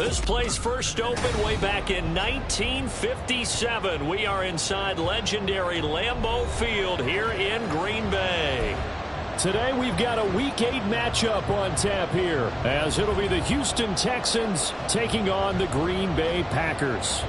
This place first opened way back in 1957. We are inside legendary Lambeau Field here in Green Bay. Today we've got a Week 8 matchup on tap here, as it'll be the Houston Texans taking on the Green Bay Packers.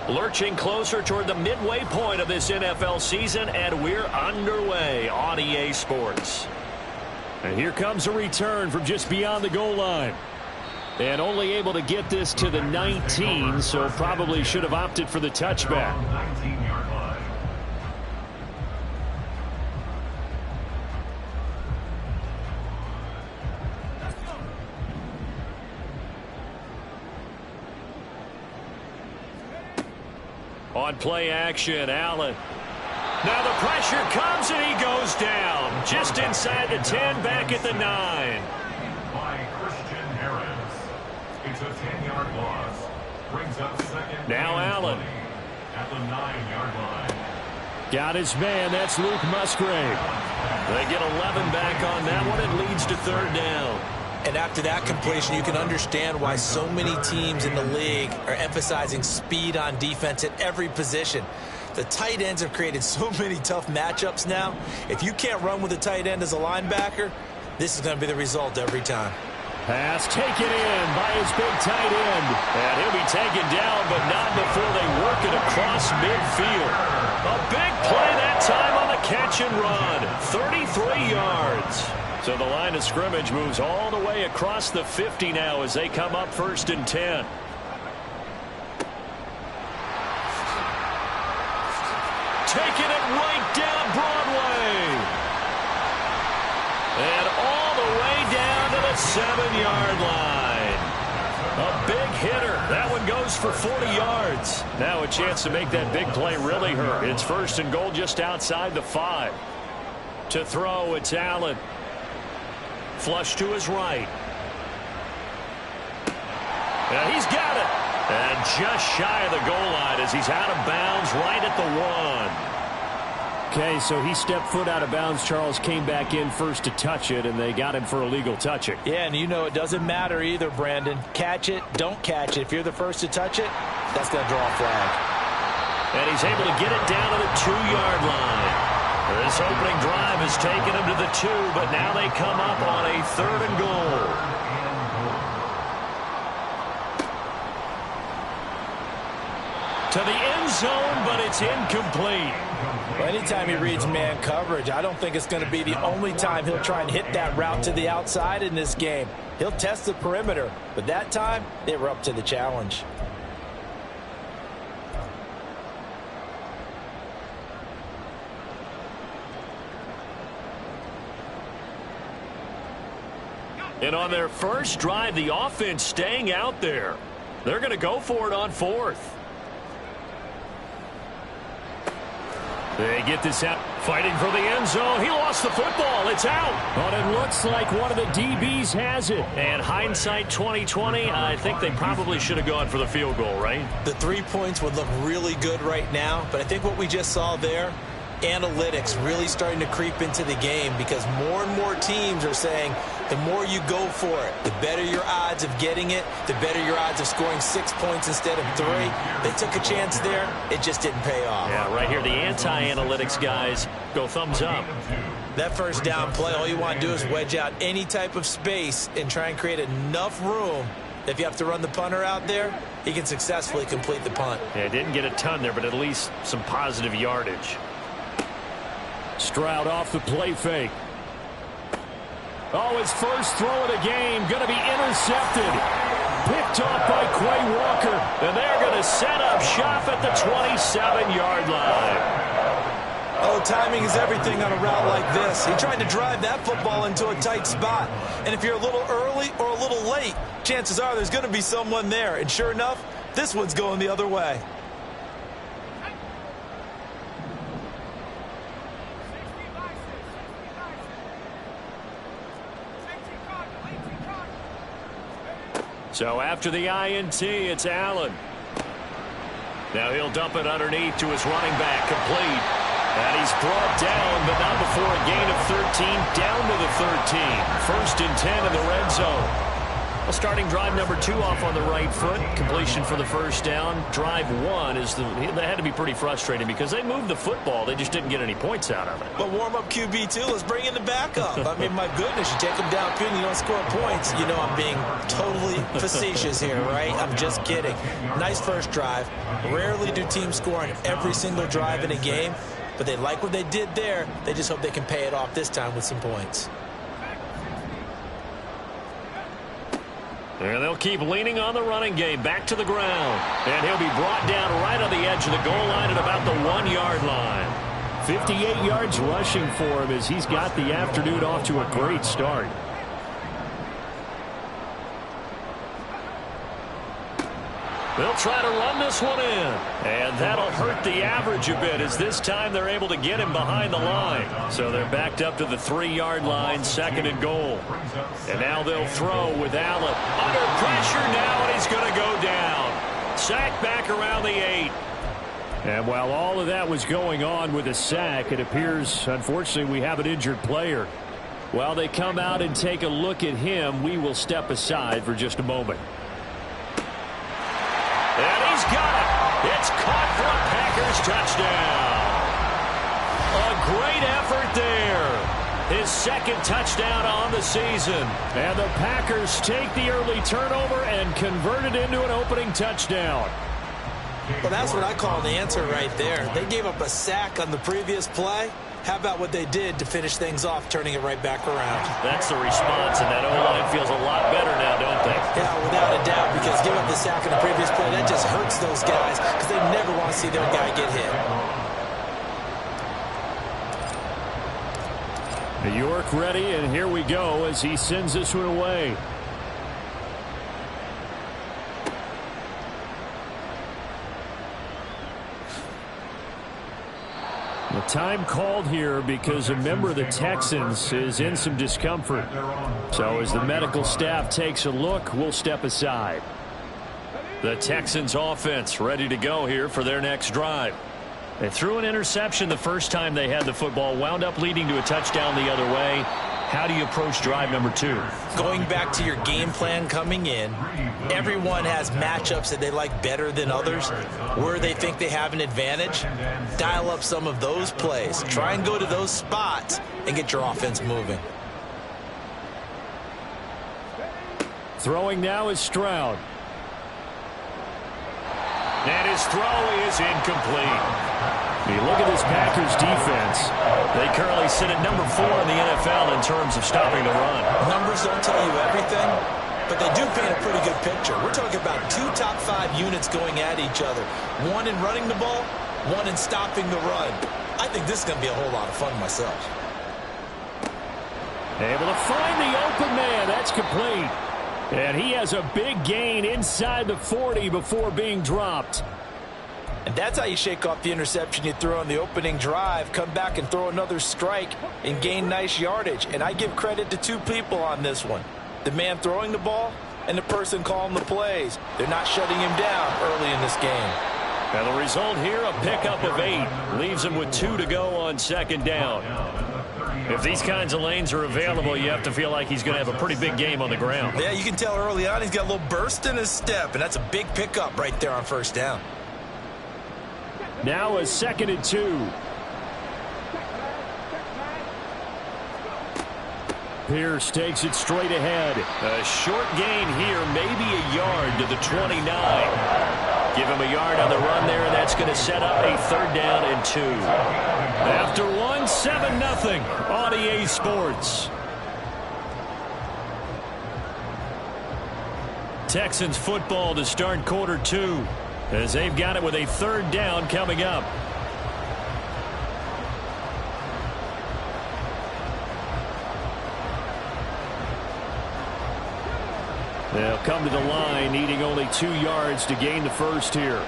Lurching closer toward the midway point of this NFL season, and we're underway on EA Sports. And here comes a return from just beyond the goal line. And only able to get this to the 19, so probably should have opted for the touchback. On play action, Allen. Now the pressure comes and he goes down. Just inside the 10, back at the 9. By Christian Harris. It's a 10-yard loss. Brings up second. Now Allen. At the 9-yard line. Got his man. That's Luke Musgrave. They get 11 back on that one. It leads to third down. And after that completion, you can understand why so many teams in the league are emphasizing speed on defense at every position. The tight ends have created so many tough matchups now. If you can't run with a tight end as a linebacker, this is going to be the result every time. Pass taken in by his big tight end. And he'll be taken down, but not before they work it across midfield. A big play that time on the catch and run. 33 yards. So the line of scrimmage moves all the way across the 50 now as they come up 1st and 10. Taking it right down Broadway. And all the way down to the 7-yard line. A big hitter. That one goes for 40 yards. Now a chance to make that big play really hurt. It's 1st and goal just outside the 5. To throw, it's Allen. Flush to his right. And he's got it. And just shy of the goal line as he's out of bounds right at the 1. Okay, so he stepped foot out of bounds. Charles came back in first to touch it, and they got him for illegal touching. Yeah, and you know it doesn't matter either, Brandon. Catch it, don't catch it. If you're the first to touch it, that's going to draw a flag. And he's able to get it down to the 2-yard line. This opening drive has taken him to the 2, but now they come up on a 3rd and goal. To the end zone, but it's incomplete. Well, anytime he reads man coverage, I don't think it's going to be the only time he'll try and hit that route to the outside in this game. He'll test the perimeter, but that time they were up to the challenge. And on their first drive, the offense staying out there. They're going to go for it on 4th. They get this out, fighting for the end zone. He lost the football. It's out. But it looks like one of the DBs has it. And hindsight 2020, I think they probably should have gone for the field goal, right? The 3 points would look really good right now, but I think what we just saw there, analytics really starting to creep into the game because more and more teams are saying the more you go for it, the better your odds of getting it, the better your odds of scoring 6 points instead of 3. They took a chance there. It just didn't pay off. Yeah, right here, the anti-analytics guys go thumbs up. That first down play, all you want to do is wedge out any type of space and try and create enough room. If you have to run the punter out there, he can successfully complete the punt. Yeah, didn't get a ton there, but at least some positive yardage. Stroud off the play fake. Oh, his first throw of the game going to be intercepted. Picked off by Quay Walker. And they're going to set up shop at the 27-yard line. Oh, timing is everything on a route like this. He tried to drive that football into a tight spot. And if you're a little early or a little late, chances are there's going to be someone there. And sure enough, this one's going the other way. So after the INT, it's Allen. Now he'll dump it underneath to his running back, complete. And he's brought down, but not before a gain of 13, down to the 13. First and 10 in the red zone. Well, starting drive number 2 off on the right foot. Completion for the first down. Drive 1 that had to be pretty frustrating because they moved the football. They just didn't get any points out of it. But warm-up QB, too. Let's bring in the backup. I mean, my goodness, you take them down, and you don't score points. You know I'm being totally facetious here, right? I'm just kidding. Nice first drive. Rarely do teams score on every single drive in a game, but they like what they did there. They just hope they can pay it off this time with some points. And they'll keep leaning on the running game. Back to the ground. And he'll be brought down right on the edge of the goal line at about the 1-yard line. 58 yards rushing for him as he's got the afternoon off to a great start. They'll try to run this one in. And that'll hurt the average a bit as this time they're able to get him behind the line. So they're backed up to the 3-yard line, 2nd and goal. And now they'll throw with Allen. Under pressure now, and he's going to go down. Sack back around the 8. And while all of that was going on with a sack, it appears, unfortunately, we have an injured player. While they come out and take a look at him, we will step aside for just a moment. And he's got it. It's caught for a Packers touchdown. A great effort there. His 2nd touchdown on the season. And the Packers take the early turnover and convert it into an opening touchdown. Well, that's what I call the answer right there. They gave up a sack on the previous play. How about what they did to finish things off, turning it right back around? That's the response, and that O-line feels a lot better now, don't they? Yeah, without a doubt, because giving up the sack in the previous play, that just hurts those guys because they never want to see their guy get hit. York ready, and here we go as he sends this one away. The time called here because a member of the Texans is in some discomfort. So as the medical staff takes a look, we'll step aside. The Texans offense ready to go here for their next drive. They threw an interception the first time they had the football, wound up leading to a touchdown the other way. How do you approach drive number 2? Going back to your game plan coming in, everyone has matchups that they like better than others. Where they think they have an advantage, dial up some of those plays. Try and go to those spots and get your offense moving. Throwing now is Stroud. And his throw is incomplete. You look at this Packers defense. They currently sit at number 4 in the NFL in terms of stopping the run. Numbers don't tell you everything, but they do paint a pretty good picture. We're talking about 2 top 5 units going at each other. One in running the ball, one in stopping the run. I think this is going to be a whole lot of fun myself. Able to find the open man. That's complete. And he has a big gain inside the 40 before being dropped. And that's how you shake off the interception you threw on the opening drive, come back and throw another strike and gain nice yardage. And I give credit to 2 people on this one. The man throwing the ball and the person calling the plays. They're not shutting him down early in this game. And the result here, a pickup of 8. Leaves him with 2 to go on 2nd down. If these kinds of lanes are available, you have to feel like he's going to have a pretty big game on the ground. Yeah, you can tell early on he's got a little burst in his step, and that's a big pickup right there on 1st down. Now a 2nd and 2. Pierce takes it straight ahead. A short gain here, maybe a yard to the 29. Give him a yard on the run there, and that's going to set up a 3rd down and 2. After 1, 7-0 on EA Sports. Texans football to start quarter 2. As they've got it with a 3rd down coming up. They'll come to the line, needing only 2 yards to gain the first here.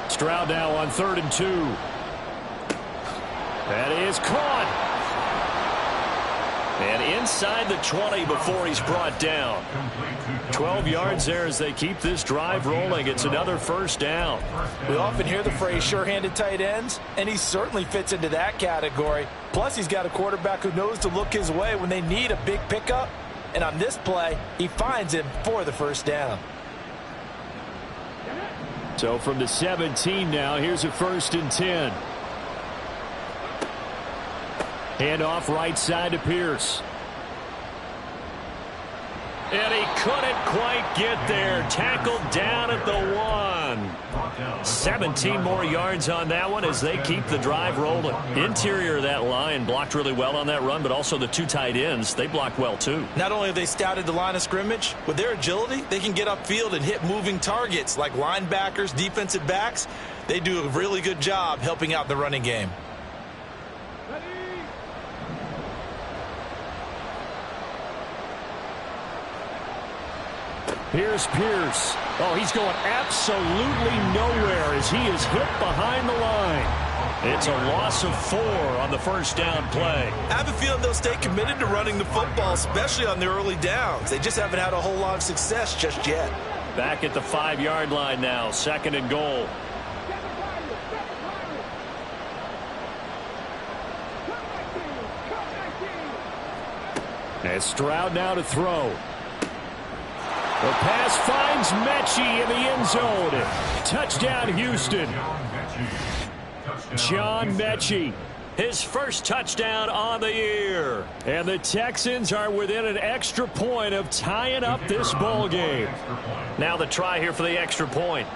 Stroud now on 3rd and 2. That is caught. And inside the 20 before he's brought down. 12 yards there as they keep this drive rolling. It's another first down. We often hear the phrase sure-handed tight ends, and he certainly fits into that category. Plus, he's got a quarterback who knows to look his way when they need a big pickup. And on this play, he finds him for the first down. So from the 17 now, here's a 1st and 10. Handoff right side to Pierce. And he couldn't quite get there. Tackled down at the 1. 17 more yards on that one as they keep the drive rolling. Interior of that line blocked really well on that run, but also the 2 tight ends, they blocked well too. Not only have they scouted the line of scrimmage, with their agility, they can get upfield and hit moving targets like linebackers, defensive backs. They do a really good job helping out the running game. Here's Pierce. Oh, he's going absolutely nowhere as he is hit behind the line. It's a loss of 4 on the first down play. I have a feeling they'll stay committed to running the football, especially on the early downs. They just haven't had a whole lot of success just yet. Back at the 5-yard line now, 2nd and goal. And Stroud now to throw. The pass finds Mechie in the end zone. Touchdown, Houston. John Mechie, his first touchdown on the year. And the Texans are within an extra point of tying up this ball game. Now the try here for the extra point.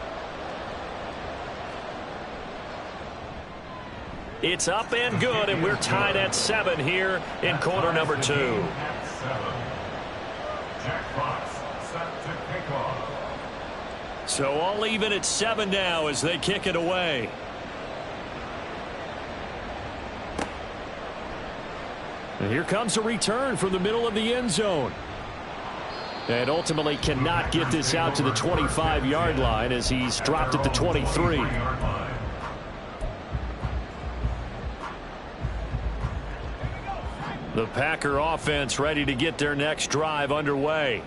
It's up and good, and we're tied at 7 here in quarter number 2. So all even at 7 now as they kick it away. And here comes a return from the middle of the end zone. And ultimately cannot get this out to the 25-yard line as he's dropped at the 23. The Packer offense ready to get their next drive underway.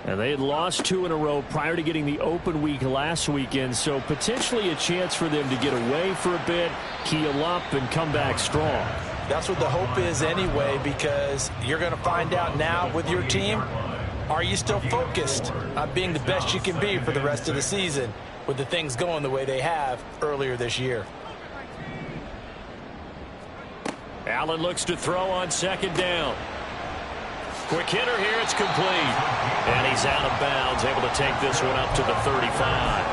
And they had lost 2 in a row prior to getting the open week last weekend, so potentially a chance for them to get away for a bit, keel up, and come back strong. That's what the hope is anyway, because you're going to find out now with your team, are you still focused on being the best you can be for the rest of the season with the things going the way they have earlier this year? Allen looks to throw on 2nd down. Quick hitter here, it's complete. And he's out of bounds, able to take this one up to the 35.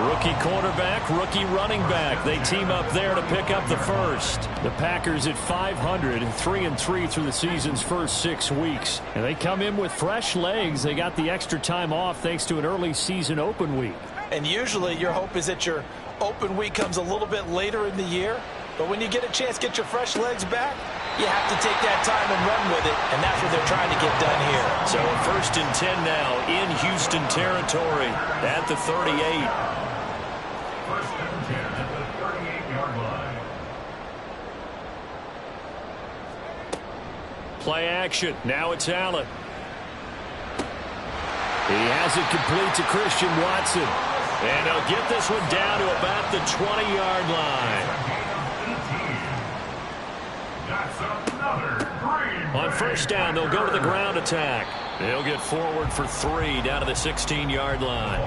Rookie quarterback, rookie running back. They team up there to pick up the first. The Packers at 500, 3-3 through the season's first 6 weeks. And they come in with fresh legs. They got the extra time off thanks to an early season open week. And usually your hope is that your open week comes a little bit later in the year. But when you get a chance to get your fresh legs back, you have to take that time and run with it, and that's what they're trying to get done here. So 1st and 10 now in Houston territory at the 38. 1st and 10 at the 38-yard line. Play action. Now it's Allen. He has it complete to Christian Watson. And he'll get this one down to about the 20-yard line. On 1st down, they'll go to the ground attack. They'll get forward for 3 down to the 16-yard line.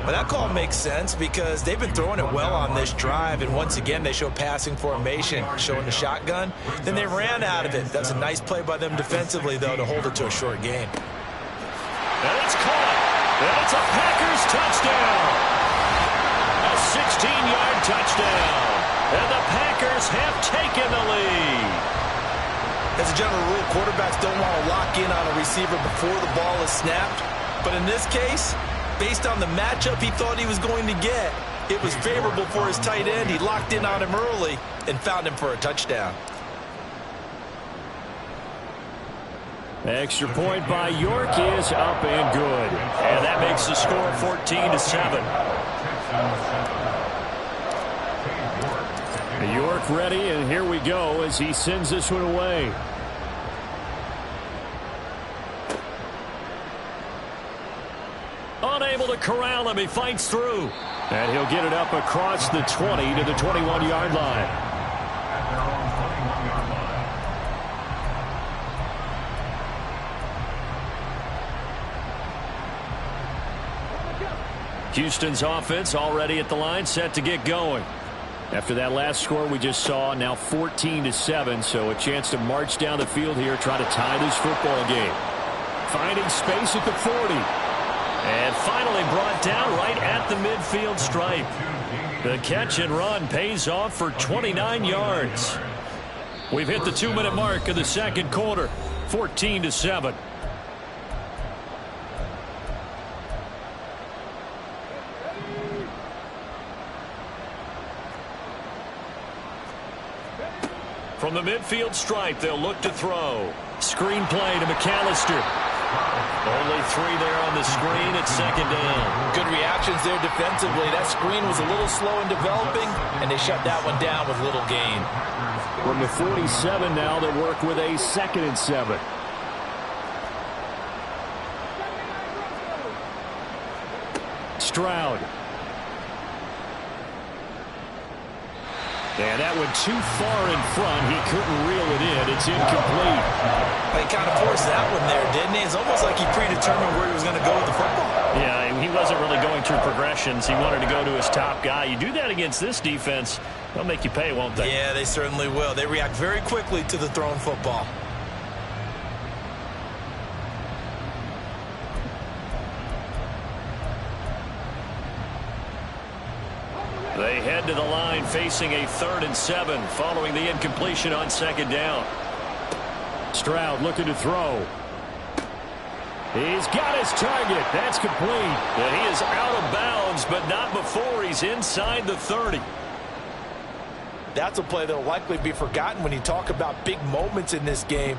Well, that call makes sense because they've been throwing it well on this drive, and once again they show passing formation, showing the shotgun. Then they ran out of it. That's a nice play by them defensively, though, to hold it to a short gain. And it's caught. And it's a Packers touchdown. A 16-yard touchdown. And the Packers have taken the lead. As a general rule, quarterbacks don't want to lock in on a receiver before the ball is snapped. But in this case, based on the matchup he thought he was going to get, it was favorable for his tight end. He locked in on him early and found him for a touchdown. Extra point by York is up and good. And that makes the score 14-7. York ready, and here we go as he sends this one away. Unable to corral him. He fights through. And he'll get it up across the 20 to the 21-yard line. At their own 21-yard line. Houston's offense already at the line, set to get going. After that last score we just saw, now 14-7, so a chance to march down the field here, try to tie this football game. Finding space at the 40. And finally brought down right at the midfield stripe. The catch and run pays off for 29 yards. We've hit the 2-minute mark of the second quarter, 14-7. From the midfield stripe, they'll look to throw. Screen play to McAllister. Only 3 there on the screen at second down. Good reactions there defensively. That screen was a little slow in developing, and they shut that one down with little gain. From the 47 now, they work with a 2nd and 7. Stroud. And that went too far in front. He couldn't reel it in. It's incomplete. He kind of forced that one there, didn't he? It's almost like he predetermined where he was going to go with the football. Yeah, he wasn't really going through progressions. He wanted to go to his top guy. You do that against this defense, they'll make you pay, won't they? Yeah, they certainly will. They react very quickly to the thrown football. They head to the line facing a 3rd and 7 following the incompletion on second down. Stroud looking to throw. He's got his target. That's complete. And he is out of bounds, but not before he's inside the 30. That's a play that will likely be forgotten when you talk about big moments in this game.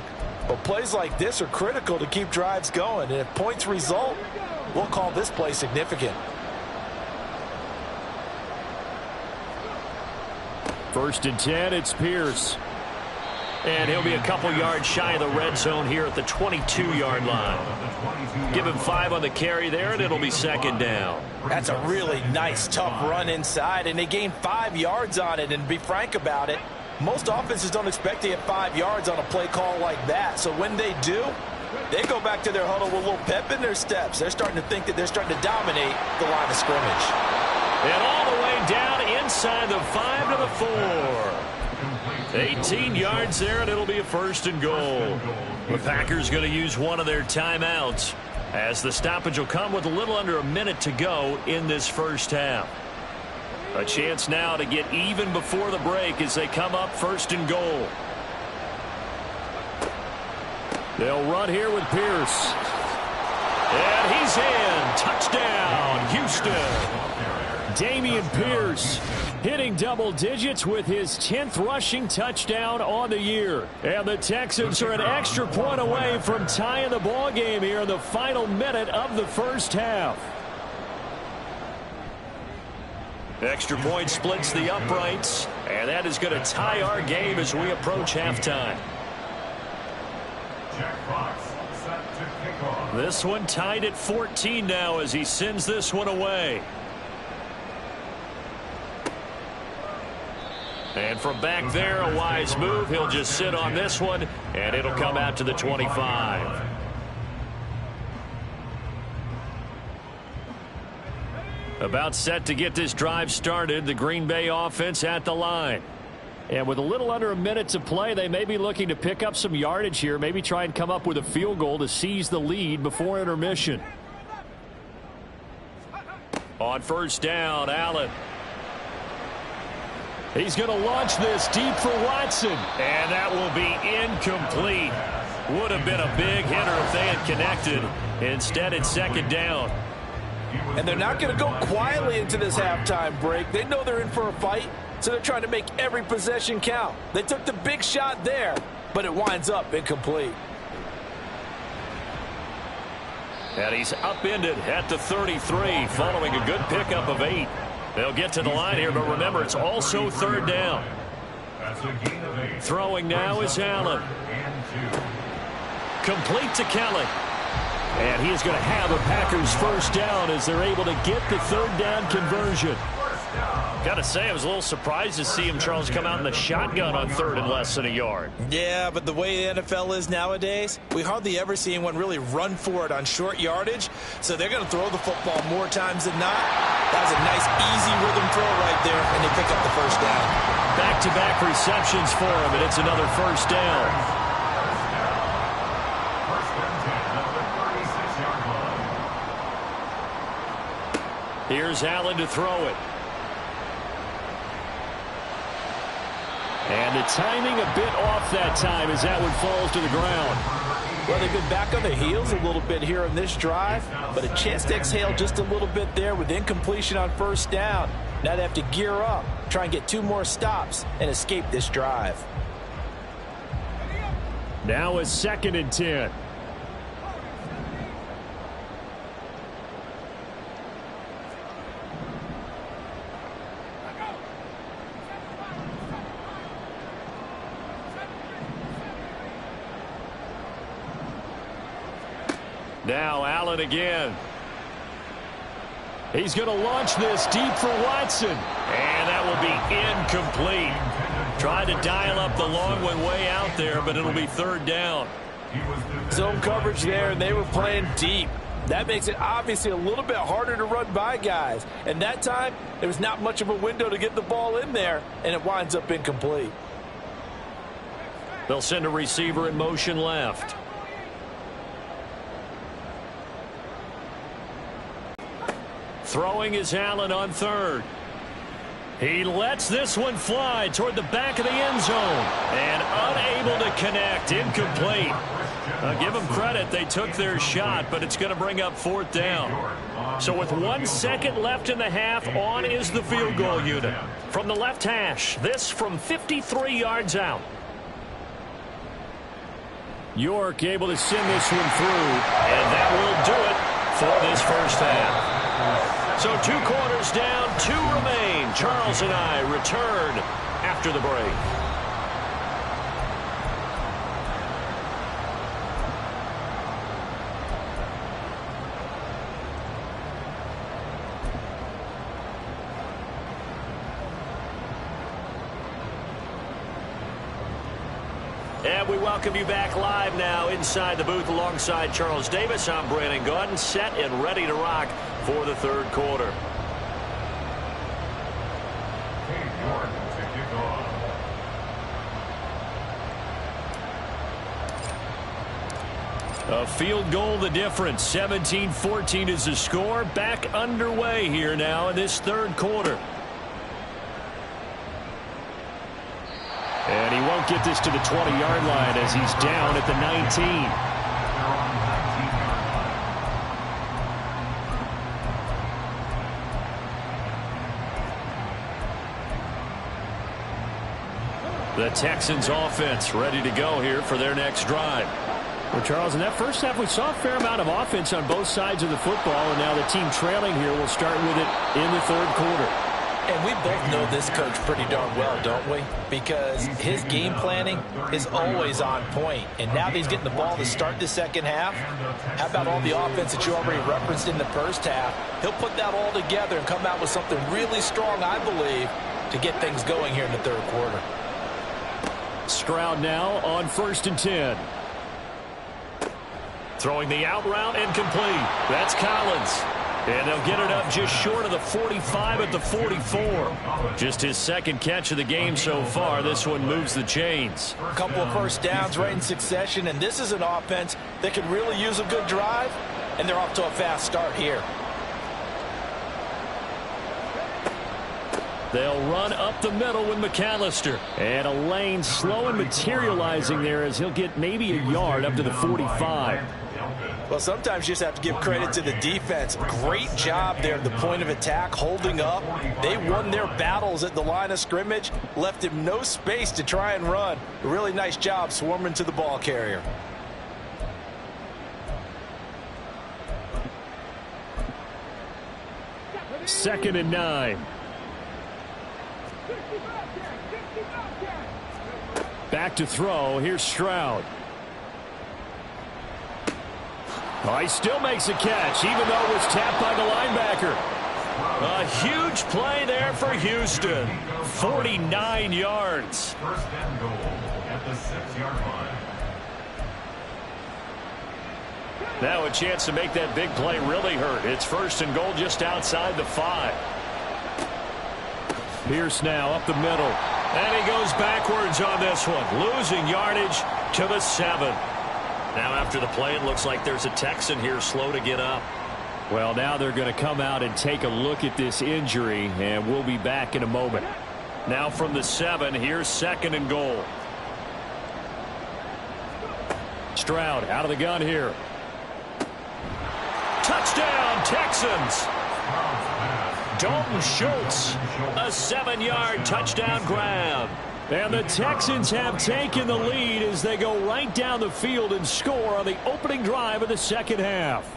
But plays like this are critical to keep drives going. And if points result, we'll call this play significant. 1st and 10, it's Pierce. And he'll be a couple yards shy of the red zone here at the 22-yard line. Give him 5 on the carry there, and it'll be second down. That's a really nice, tough run inside, and they gained 5 yards on it. And to be frank about it, most offenses don't expect to get 5 yards on a play call like that. So when they do, they go back to their huddle with a little pep in their steps. They're starting to think that they're starting to dominate the line of scrimmage. And all the way down inside the 5 to the 4. 18 yards there, and it'll be a 1st and goal. The Packers going to use one of their timeouts, as the stoppage will come with a little under a minute to go in this first half. A chance now to get even before the break as they come up 1st and goal. They'll run here with Pierce. And he's in. Touchdown, Houston. Dameon Pierce hitting double digits with his 10th rushing touchdown on the year. And the Texans are an extra point away from tying the ball game here in the final minute of the first half. Extra point splits the uprights, and that is going to tie our game as we approach halftime. This one tied at 14 now as he sends this one away. And from back there, a wise move. He'll just sit on this one, and it'll come out to the 25. About set to get this drive started, the Green Bay offense at the line. And with a little under a minute to play, they may be looking to pick up some yardage here, maybe try and come up with a field goal to seize the lead before intermission. On 1st down, Allen. He's going to launch this deep for Watson. And that will be incomplete. Would have been a big hitter if they had connected. Instead, it's 2nd down. And they're not going to go quietly into this halftime break. They know they're in for a fight, so they're trying to make every possession count. They took the big shot there, but it winds up incomplete. And he's upended at the 33 following a good pickup of 8. They'll get to the line here, but remember, it's also 3rd down. Throwing now is Allen. Complete to Kelly. And he is going to have a Packers first down as they're able to get the third down conversion. Got to say, I was a little surprised to see him, Charles, come out in the shotgun on third and less than a yard. Yeah, but the way the NFL is nowadays, we hardly ever see anyone really run for it on short yardage. So they're going to throw the football more times than not. That was a nice, easy rhythm throw right there, and they pick up the first down. Back-to-back receptions for him, and it's another first down. Here's Allen to throw it. And the timing a bit off that time as that one falls to the ground. Well, they've been back on their heels a little bit here in this drive, but a chance to exhale just a little bit there with incompletion on first down. Now they have to gear up, try and get 2 more stops, and escape this drive. Now a 2nd and 10. Now Allen again. He's going to launch this deep for Watson. And that will be incomplete. Tried to dial up the long one way out there, but it'll be third down. Zone coverage there, and they were playing deep. That makes it obviously a little bit harder to run by guys. And that time, there was not much of a window to get the ball in there, and it winds up incomplete. They'll send a receiver in motion left. Throwing is Allen on third. He lets this one fly toward the back of the end zone. And unable to connect. Incomplete. Give them credit. They took their shot, but it's going to bring up fourth down. So with 1 second left in the half, on is the field goal unit. From the left hash, this from 53 yards out. York able to send this one through. And that will do it for this first half. So 2 quarters down, 2 remain. Charles and I return after the break. And we welcome you back live now inside the booth alongside Charles Davis. I'm Brandon Gaudin, set and ready to rock for the third quarter. A field goal the difference. 17-14 is the score. Back underway here now in this third quarter. And he won't get this to the 20-yard line as he's down at the 19. The Texans offense ready to go here for their next drive. Well, Charles, in that first half, we saw a fair amount of offense on both sides of the football, and now the team trailing here will start with it in the third quarter. And we both know this coach pretty darn well, don't we? Because his game planning is always on point. And now that he's getting the ball to start the second half, how about all the offense that you already referenced in the first half? He'll put that all together and come out with something really strong, I believe, to get things going here in the third quarter. Stroud now on 1st and 10. Throwing the out route, incomplete. That's Collins. And they'll get it up just short of the 45 at the 44. Just his second catch of the game so far. This one moves the chains. A couple of first downs right in succession, and this is an offense that could really use a good drive, and they're off to a fast start here. They'll run up the middle with McAllister. And a lane slow and materializing there as he'll get maybe a yard up to the 45. Well, sometimes you just have to give credit to the defense. Great job there at the point of attack, holding up. They won their battles at the line of scrimmage, left him no space to try and run. A really nice job swarming to the ball carrier. Second and 9. Back to throw. Here's Stroud. Oh, he still makes a catch, even though it was tapped by the linebacker. A huge play there for Houston. 49 yards. First and goal at the 6-yard line. Now a chance to make that big play really hurt. It's first and goal just outside the 5. Pierce now up the middle. And he goes backwards on this one. Losing yardage to the 7. Now after the play, it looks like there's a Texan here slow to get up. Well, now they're going to come out and take a look at this injury, and we'll be back in a moment. Now from the 7, here's second and goal. Stroud out of the gun here. Touchdown, Texans. Dalton Schultz, a 7-yard touchdown grab. And the Texans have taken the lead as they go right down the field and score on the opening drive of the second half.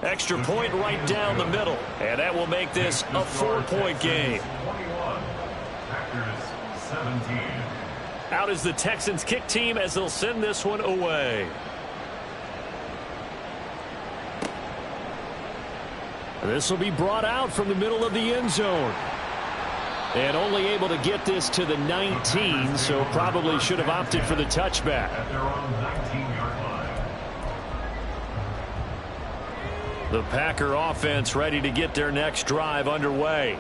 Extra point right down the middle, and that will make this a 4-point game. 21, Packers 17. Out is the Texans kick team as they'll send this one away. This will be brought out from the middle of the end zone. And only able to get this to the 19, so probably should have opted for the touchback. At their own 19-yard line. The Packer offense ready to get their next drive underway.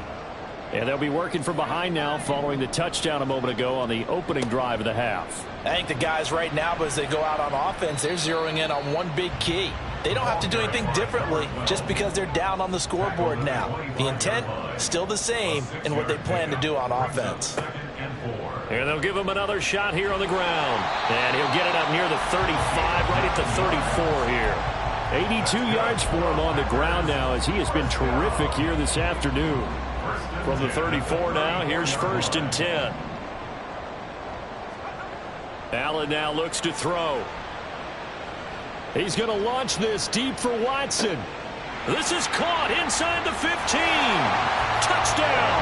And they'll be working from behind now following the touchdown a moment ago on the opening drive of the half. I think the guys right now, as they go out on offense, they're zeroing in on one big key. They don't have to do anything differently just because they're down on the scoreboard now. The intent, still the same in what they plan to do on offense. And they'll give him another shot here on the ground. And he'll get it up near the 35, right at the 34 here. 82 yards for him on the ground now as he has been terrific here this afternoon. From the 34 now, here's first and 10. Allen now looks to throw. He's going to launch this deep for Watson. This is caught inside the 15. Touchdown.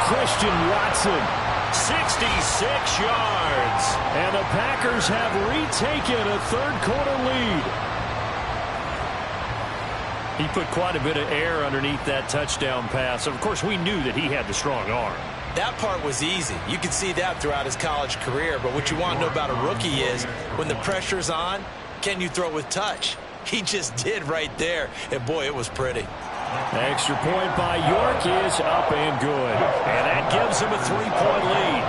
Christian Watson, 66 yards. And the Packers have retaken a third-quarter lead. He put quite a bit of air underneath that touchdown pass. Of course, we knew that he had the strong arm. That part was easy. You could see that throughout his college career. But what you want to know about a rookie is when the pressure's on, can you throw with touch? He just did right there. And, boy, it was pretty. Extra point by York is up and good. And that gives him a 3-point lead.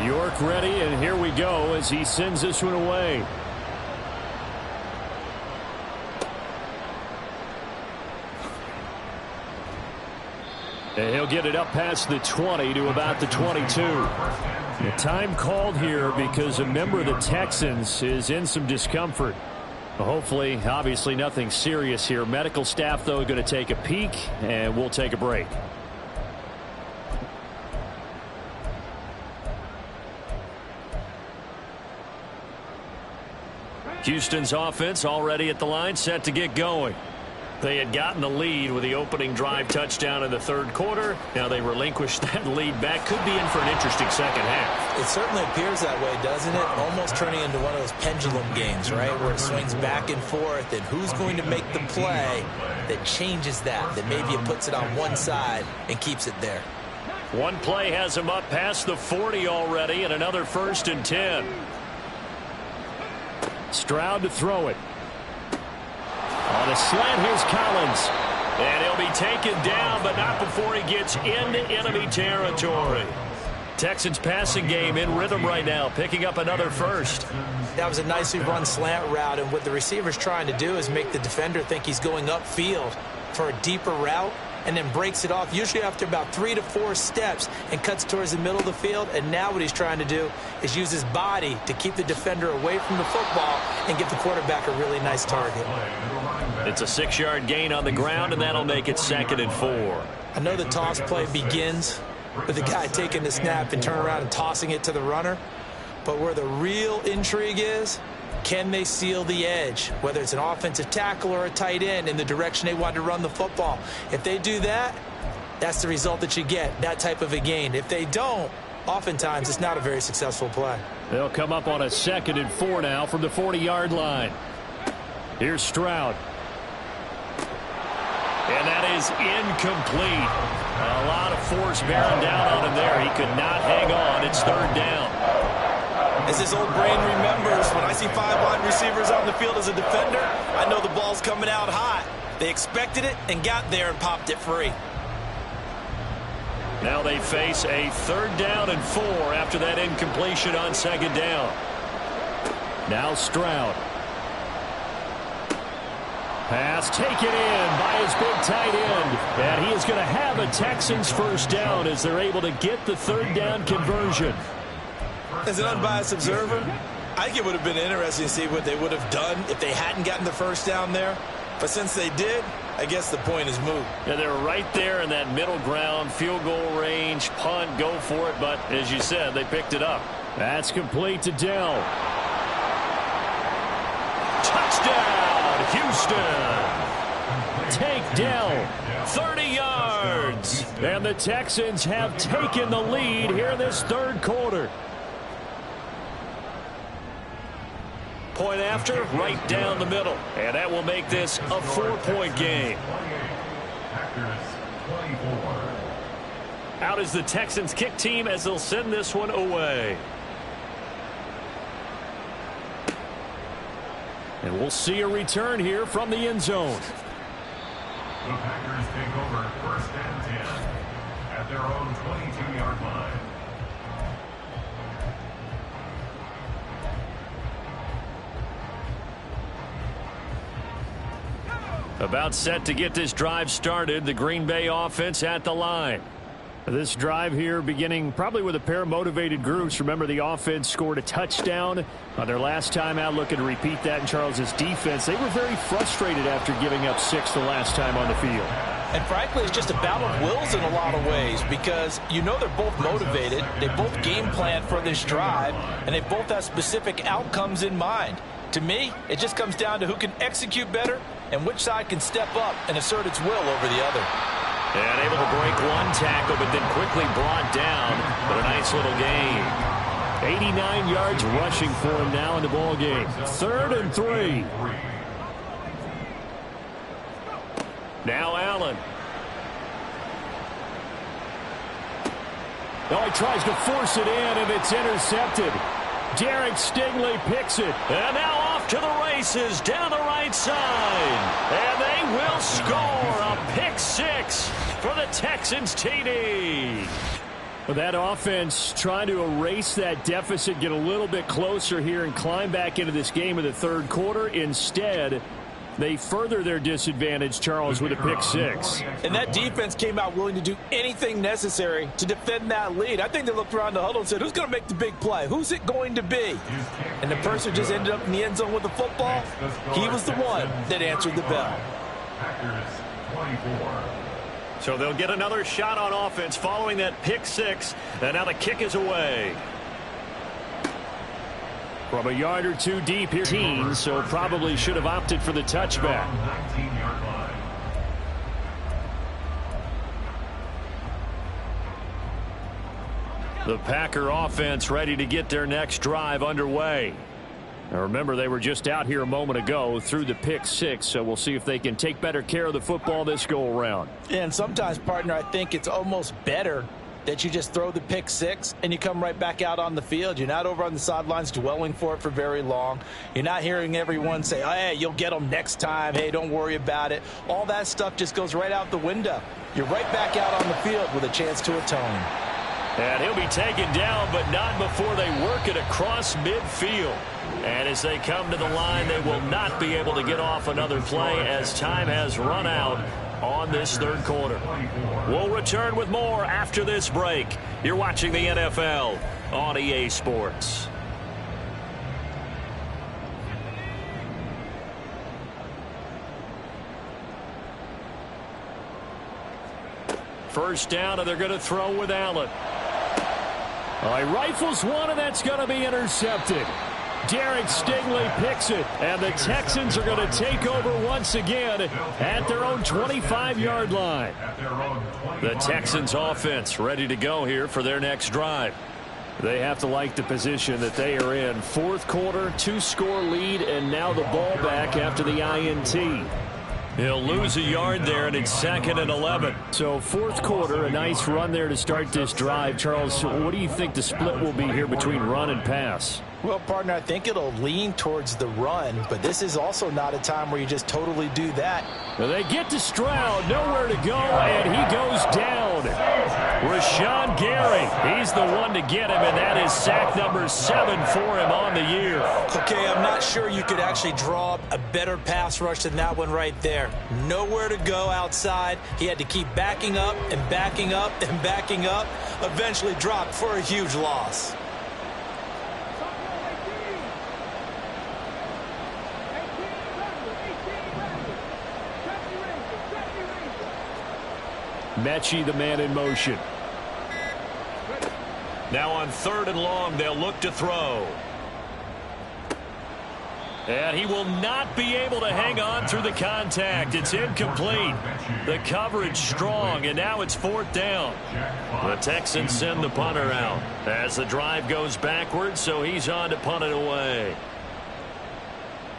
York ready, and here we go as he sends this one away. And he'll get it up past the 20 to about the 22. The time called here because a member of the Texans is in some discomfort. Hopefully, obviously nothing serious here. Medical staff, though, going to take a peek, and we'll take a break. Houston's offense already at the line, set to get going. They had gotten the lead with the opening drive touchdown in the third quarter. Now they relinquished that lead back. Could be in for an interesting second half. It certainly appears that way, doesn't it? Almost turning into one of those pendulum games, right, where it swings back and forth, and who's going to make the play that changes that maybe it puts it on one side and keeps it there. One play has him up past the 40 already, and another first and 10. Stroud to throw it. On a slant, here's Collins. And he'll be taken down, but not before he gets into enemy territory. Texans passing game in rhythm right now, picking up another first. That was a nicely run slant route, and what the receiver's trying to do is make the defender think he's going upfield for a deeper route, and then breaks it off, usually after about 3 to 4 steps, and cuts towards the middle of the field. And now what he's trying to do is use his body to keep the defender away from the football and give the quarterback a really nice target. It's a 6-yard gain on the ground, and that'll make it 2nd and 4. I know the toss play begins with the guy taking the snap and turning around and tossing it to the runner, but where the real intrigue is, can they seal the edge, whether it's an offensive tackle or a tight end, in the direction they want to run the football? If they do that, that's the result that you get, that type of a gain. If they don't, oftentimes it's not a very successful play. They'll come up on a 2nd and 4 now from the 40-yard line. Here's Stroud. And that is incomplete. A lot of force bearing down on him there. He could not hang on. It's 3rd down. As his old brain remembers, when I see 5 wide receivers on the field as a defender, I know the ball's coming out hot. They expected it and got there and popped it free. Now they face a 3rd down and 4 after that incompletion on 2nd down. Now Stroud. Pass taken in by his big tight end. And he is going to have a Texans 1st down as they're able to get the 3rd down conversion. As an unbiased observer, I think it would have been interesting to see what they would have done if they hadn't gotten the 1st down there. But since they did, I guess the point is moot. Yeah, they were right there in that middle ground, field goal range, punt, go for it. But as you said, they picked it up. That's complete to Dell. Touchdown, Houston. Take Dell. 30 yards. And the Texans have taken the lead here in this 3rd quarter. Point after, right down the middle. And that will make this a 4-point game. Out is the Texans kick team as they'll send this one away. And we'll see a return here from the end zone. The Packers take over 1st and 10 at their own 22-yard line. About set to get this drive started. The Green Bay offense at the line. This drive here beginning probably with a pair of motivated groups. Remember, the offense scored a touchdown on their last time out. Looking to repeat that in Charles's defense. They were very frustrated after giving up 6 the last time on the field. And frankly, it's just a battle of wills in a lot of ways because you know they're both motivated. They both game plan for this drive, and they both have specific outcomes in mind. To me, it just comes down to who can execute better and which side can step up and assert its will over the other. And able to break one tackle, but then quickly brought down. But a nice little gain. 89 yards rushing for him now in the ball game. 3rd and 3. Now Allen. Oh, he tries to force it in, and it's intercepted. Derek Stingley picks it. And now off to the races down the right side. And they will score a pick 6 for the Texans TD. Well, that offense trying to erase that deficit, get a little bit closer here and climb back into this game in the 3rd quarter. Instead, they further their disadvantage, Charles, with a pick 6. And that defense came out willing to do anything necessary to defend that lead. I think they looked around the huddle and said, who's going to make the big play? Who's it going to be? And the person just ended up in the end zone with the football. He was the one that answered the bell. Packers 24. So they'll get another shot on offense following that pick 6. And now the kick is away. From a yard or two deep here, so probably should have opted for the touchback. 19-yard line. The Packer offense ready to get their next drive underway. Now remember, they were just out here a moment ago through the pick 6, so we'll see if they can take better care of the football this go around. And sometimes, partner, I think it's almost better that you just throw the pick 6 and you come right back out on the field. You're not over on the sidelines dwelling for it for very long. You're not hearing everyone say, oh, hey, you'll get them next time. Hey, don't worry about it. All that stuff just goes right out the window. You're right back out on the field with a chance to atone. And he'll be taken down, but not before they work it across midfield. And as they come to the line, they will not be able to get off another play as time has run out on this 3rd quarter. We'll return with more after this break. You're watching the NFL on EA Sports. First down, and they're going to throw with Allen. He rifles one, and that's going to be intercepted. Derek Stingley picks it, and the Texans are going to take over once again at their own 25-yard line. The Texans offense ready to go here for their next drive. They have to like the position that they are in. Fourth quarter, 2-score lead, and now the ball back after the INT. He'll lose a yard there, and it's 2nd and 11. So fourth quarter, a nice run there to start this drive. Charles, what do you think the split will be here between run and pass? Well, partner, I think it'll lean towards the run, but this is also not a time where you just totally do that. Well, they get to Stroud, nowhere to go, and he goes down. Rashawn Gary, he's the one to get him, and that is sack number 7 for him on the year. Okay, I'm not sure you could actually draw up a better pass rush than that one right there. Nowhere to go outside. He had to keep backing up and backing up and backing up, eventually dropped for a huge loss. Mechie, the man in motion. Now on 3rd and long, they'll look to throw. And he will not be able to hang on through the contact. It's incomplete. The coverage strong, and now it's 4th down. The Texans send the punter out as the drive goes backwards, so he's on to punt it away.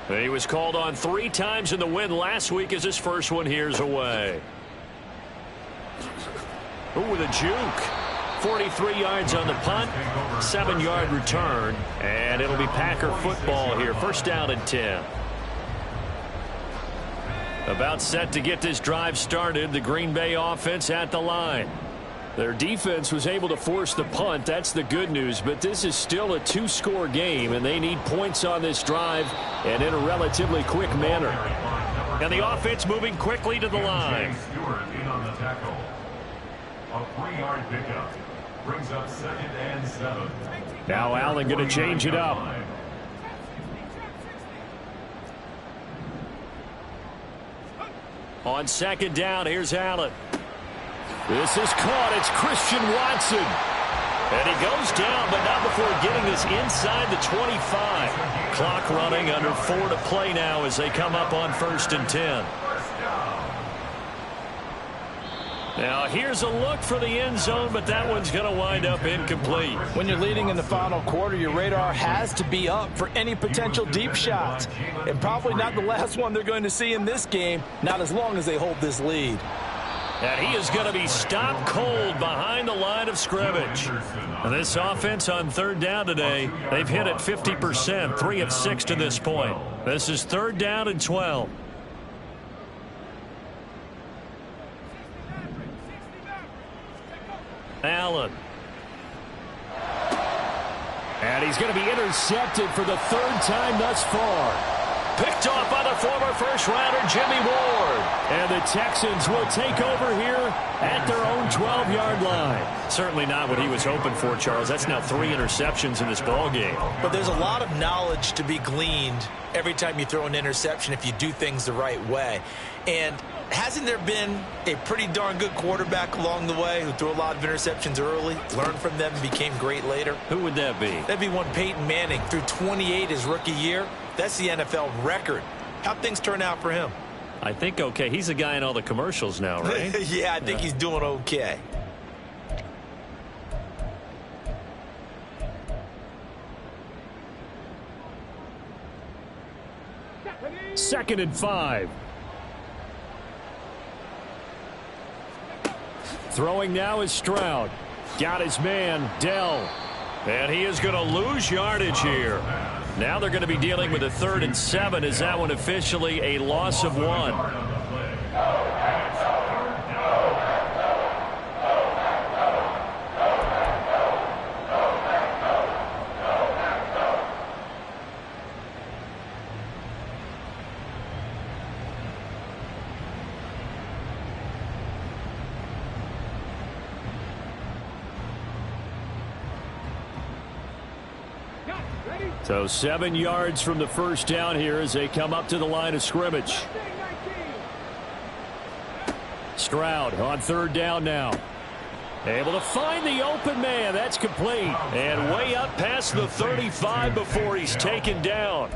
He was called on 3 times in the win last week as his first one here's away. Ooh, with a juke. 43 yards on the punt, 7-yard return, and it'll be Packer football here. 1st down and 10. About set to get this drive started. The Green Bay offense at the line. Their defense was able to force the punt. That's the good news, but this is still a 2-score game, and they need points on this drive and in a relatively quick manner. And the offense moving quickly to the line. A 3-yard pickup brings up 2nd and 7. Now Allen going to change it up. On 2nd down, here's Allen. This is caught. It's Christian Watson. And he goes down, but not before getting this inside the 25. Clock running, under 4 to play now as they come up on 1st and 10. Now here's a look for the end zone, but that one's going to wind up incomplete. When you're leading in the final quarter, your radar has to be up for any potential deep shots. And probably not the last one they're going to see in this game, not as long as they hold this lead. And he is going to be stopped cold behind the line of scrimmage. And this offense on 3rd down today, they've hit it 50%, 3 of 6 to this point. This is 3rd down and 12. Allen. And he's going to be intercepted for the 3rd time thus far. Picked off by the former first-rounder Jimmy Ward. And the Texans will take over here at their own 12-yard line. Certainly not what he was hoping for, Charles. That's now 3 interceptions in this ball game. But there's a lot of knowledge to be gleaned every time you throw an interception if you do things the right way. And hasn't there been a pretty darn good quarterback along the way who threw a lot of interceptions early, learned from them, and became great later? Who would that be? That'd be one Peyton Manning. Threw 28 his rookie year. That's the NFL record. How'd things turn out for him? I think okay. He's a guy in all the commercials now, right? Yeah, I think he's doing okay. Second and 5. Throwing now is Stroud. Got his man, Dell. And he is going to lose yardage here. Now they're going to be dealing with a 3rd and 7. Is that one officially a loss of 1? So 7 yards from the 1st down here as they come up to the line of scrimmage. Stroud on 3rd down now. Able to find the open man. That's complete. And way up past the 35 before he's taken down.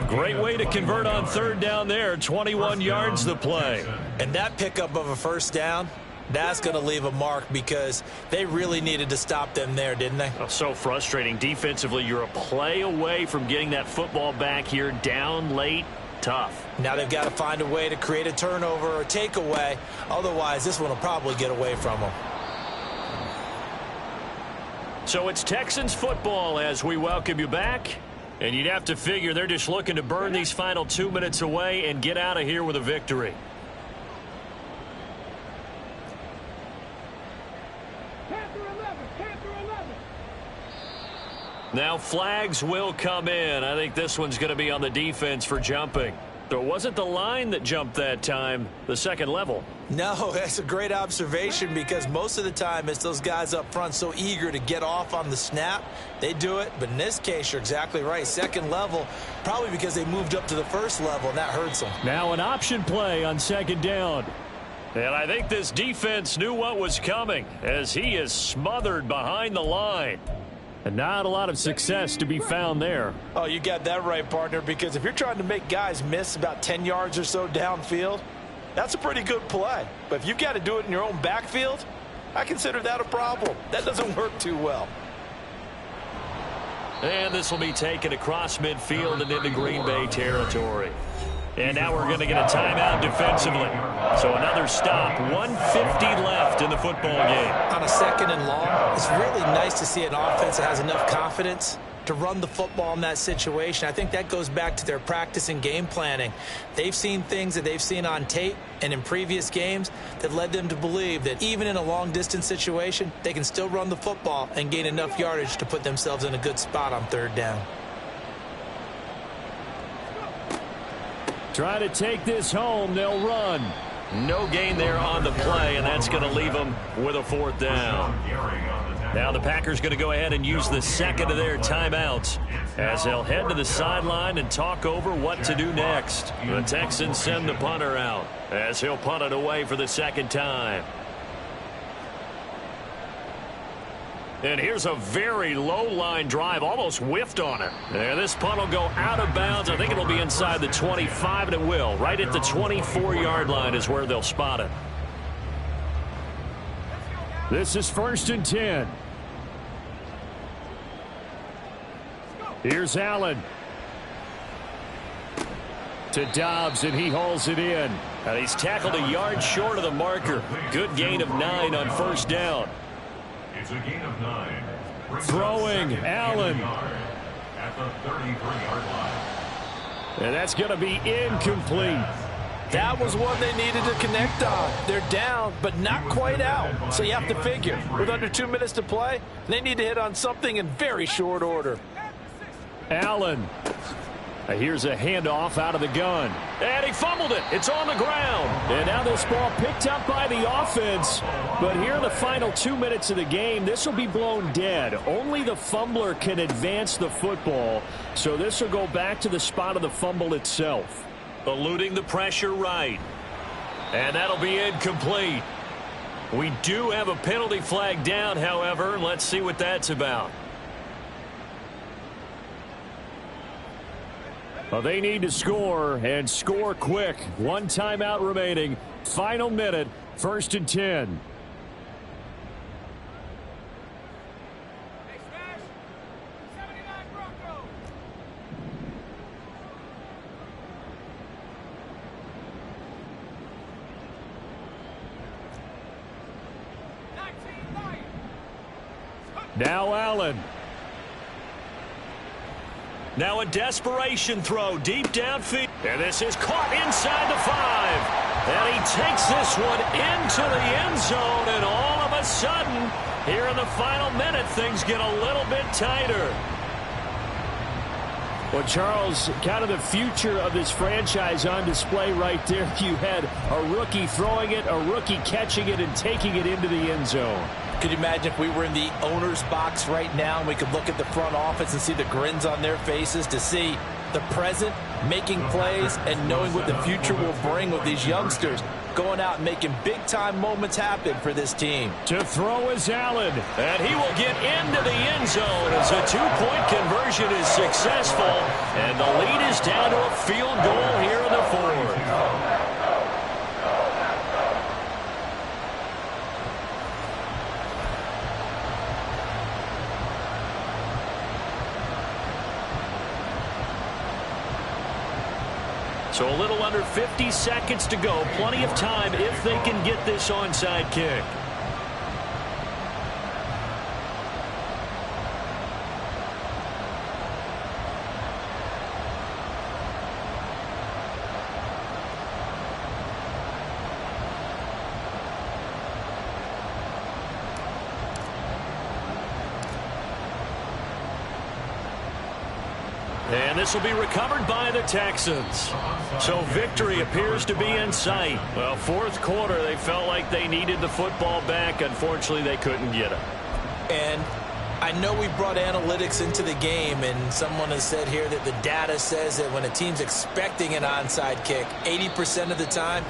Great way to convert on third down there. 21 yards the play. And that pickup of a first down, that's going to leave a mark because they really needed to stop them there, didn't they? Oh, so frustrating. Defensively, you're a play away from getting that football back here. Down late. Tough. Now they've got to find a way to create a turnover or takeaway. Otherwise, this one will probably get away from them. So it's Texans football as we welcome you back. And you'd have to figure they're just looking to burn these final 2 minutes away and get out of here with a victory. Now flags will come in. I think this one's going to be on the defense for jumping. So it wasn't the line that jumped that time, the second level. No, that's a great observation because most of the time it's those guys up front so eager to get off on the snap. They do it, but in this case, you're exactly right. Second level, probably because they moved up to the first level, and that hurts them. Now an option play on second down. And I think this defense knew what was coming as he is smothered behind the line. And not a lot of success to be found there. Oh, you got that right, partner, because if you're trying to make guys miss about 10 yards or so downfield, that's a pretty good play. But if you've got to do it in your own backfield, I consider that a problem. That doesn't work too well. And this will be taken across midfield and into Green Bay territory. And now we're going to get a timeout defensively. So another stop, 1:50 left in the football game. On a second and long, it's really nice to see an offense that has enough confidence to run the football in that situation. I think that goes back to their practice and game planning. They've seen things that they've seen on tape and in previous games that led them to believe that even in a long-distance situation, they can still run the football and gain enough yardage to put themselves in a good spot on third down. Try to take this home. They'll run. No gain there on the play, and that's going to leave them with a fourth down. Now the Packers going to go ahead and use the second of their timeouts as they'll head to the sideline and talk over what to do next. The Texans send the punter out as he'll punt it away for the second time. And here's a very low line drive, almost whiffed on it. And this punt will go out of bounds. I think it'll be inside the 25, and it will. Right at the 24-yard line is where they'll spot it. This is 1st and 10. Here's Allen. To Dobbs, and he hauls it in. And he's tackled a yard short of the marker. Good gain of 9 on first down. It's a gain of 9. Throwing, Allen. At the 33-yard line. And that's going to be incomplete. That was one they needed to connect on. They're down, but not quite out. So you have to figure, with under 2 minutes to play, they need to hit on something in very short order. Allen. Here's a handoff out of the gun. And he fumbled it. It's on the ground. And now this ball picked up by the offense. But here in the final 2 minutes of the game, this will be blown dead. Only the fumbler can advance the football. So this will go back to the spot of the fumble itself. Eluding the pressure right. And that'll be incomplete. We do have a penalty flag down, however. Let's see what that's about. Well, they need to score, and score quick. One timeout remaining. Final minute, 1st and 10. Now Allen. Now a desperation throw deep downfield. And this is caught inside the 5. And he takes this one into the end zone. And all of a sudden, here in the final minute, things get a little bit tighter. Well, Charles, kind of the future of this franchise on display right there. You had a rookie throwing it, a rookie catching it, and taking it into the end zone. Could you imagine if we were in the owner's box right now and we could look at the front office and see the grins on their faces to see the present making plays and knowing what the future will bring with these youngsters? going out and making big-time moments happen for this team. To throw is Allen, and he will get into the end zone as a two-point conversion is successful, and the lead is down to a field goal here in the fourth. So a little under 50 seconds to go. Plenty of time if they can get this onside kick. And this will be recovered by the Texans. So victory appears to be in sight. Well, fourth quarter, they felt like they needed the football back. Unfortunately, they couldn't get it. And I know we brought analytics into the game, and someone has said here that the data says that when a team's expecting an onside kick, 80% of the time,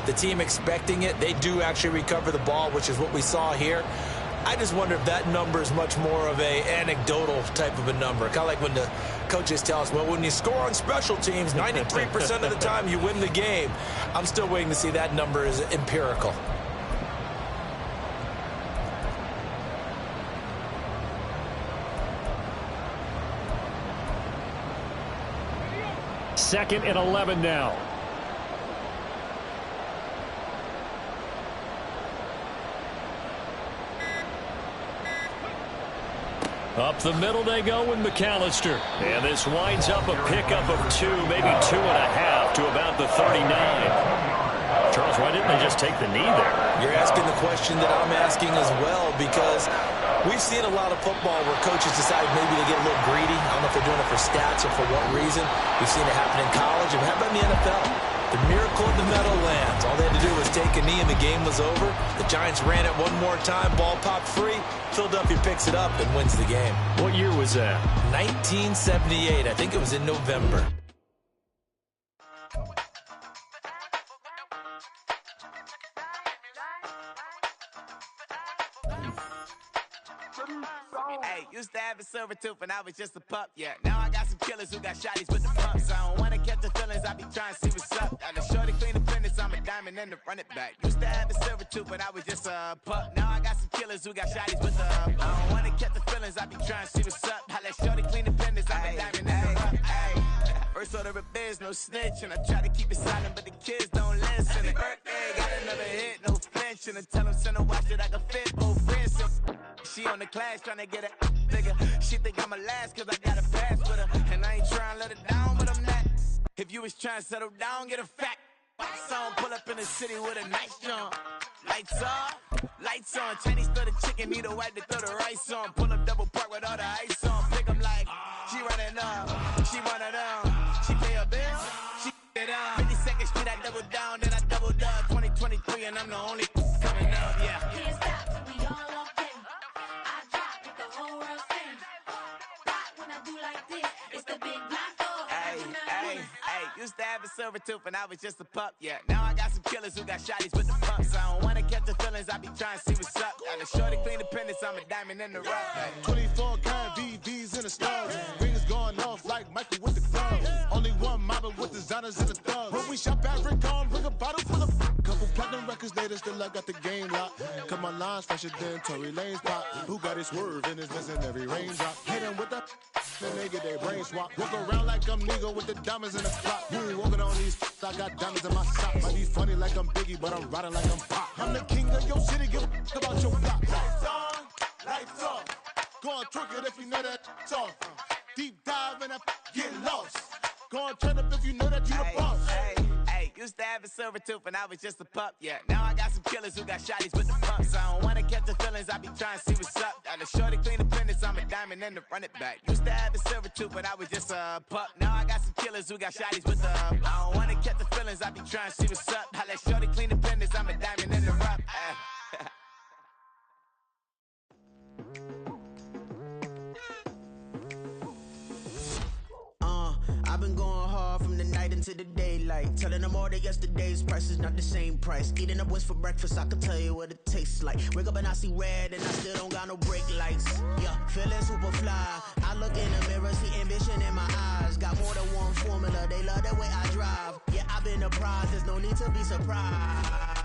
the team expecting it, they do actually recover the ball, which is what we saw here. I just wonder if that number is much more of a anecdotal type of a number. Kind of like when the coaches tell us, well, when you score on special teams, 93% of the time you win the game. I'm still waiting to see that number is empirical. Second and 11 now. Up the middle they go with McAllister. And this winds up a pickup of 2, maybe 2.5 to about the 39. Charles, why didn't they just take the knee there? You're asking the question that I'm asking as well, because we've seen a lot of football where coaches decide maybe to get a little greedy. I don't know if they're doing it for stats or for what reason. We've seen it happen in college. And how about in the NFL? The miracle of the Meadowlands. All they had to do was take a knee and the game was over. The Giants ran it one more time. Ball popped free. Philadelphia picks it up and wins the game. What year was that? 1978. I think it was in November. Hey, used to have a silver tooth when I was just a pup, yeah. Now I got some killers who got shotties with the pumps. I don't wanna catch the feelings, I be trying to see what's up. Got a shorty clean the fitness, I'm a diamond and to run it back. Used to have a silver tooth when I was just a pup. Now I got some killers who got shotties with the I don't wanna catch the feelings, I be trying to see what's up. I let shorty clean the fitness, I'm a diamond and to run it back. First order of biz, no snitch, and I try to keep it silent, but the kids don't listen. And birthday, got another hit, no flinch, and I tell them send a watch that I can fit both wrists. She on the class trying to get a nigga. She think I'm a last cause I got a pass with her. And I ain't trying to let her down, but I'm not. If you was trying to settle down, get a fact. Song pull up in the city with a nice jump. Lights off, lights on. Chinese throw the chicken, need a wipe to throw the rice on. Pull up double park with all the ice on. Pick 'em like, she running up, she running down. She pay a bill, she it up. 52nd Street, I double down, then I doubled up. 2023, and I'm the only coming up, yeah. Can't stop till we all okay. I drop with the whole world sing. Rock when I do like this, it's the big black dog. Hey, used to have a silver tooth when I was just a pup, yeah. Now I got some killers who got shotties with the pumps. I don't wanna catch the feelings, I be trying to see what's up. Got a shorty clean the pendants, I'm a diamond in the rough. Hey. 24 karat VVs in the stars. Rings going off like Michael with the gloves. Only one mobbing with designers in the thugs. When we shop at Rick on, bring a bottle full of couple platinum records later, still I got the game locked. Cut my lines fresher than Tory Lane's pop. Who got his swerve and is missing every raindrop. Hit him with the then they get their brain swap. Walk around like I'm Nigo with the diamonds in the clock. You ain't walking on these, I got diamonds in my sock. Might be funny like I'm Biggie, but I'm riding like I'm Pop. I'm the king of your city, give a about your block. Lights on, lights off. Go on, twerk it if you know that off. Deep dive and get lost. Go on, turn up if you know that you the boss. Hey, used to have a silver tooth when I was just a pup, yeah. Now I got some killers who got shotties with the pumps. I don't wanna catch the feelings, I be trying to see what's up. Got a shorty clean the pendants, I'm a diamond and to run it back. Used to have a silver tooth when I was just a pup. Now I got some killers who got shotties with the I don't wanna catch the feelings, I be trying to see what's up. I let shorty clean the pendants, I'm a diamond in the rough. I've been going hard from the night night into the daylight. Telling them all that yesterday's price is not the same price. Eating up wings for breakfast, I can tell you what it tastes like. Wake up and I see red and I still don't got no brake lights. Yeah, feeling super fly. I look in the mirror, see ambition in my eyes. Got more than one formula, they love the way I drive. Yeah, I've been apprised, there's no need to be surprised.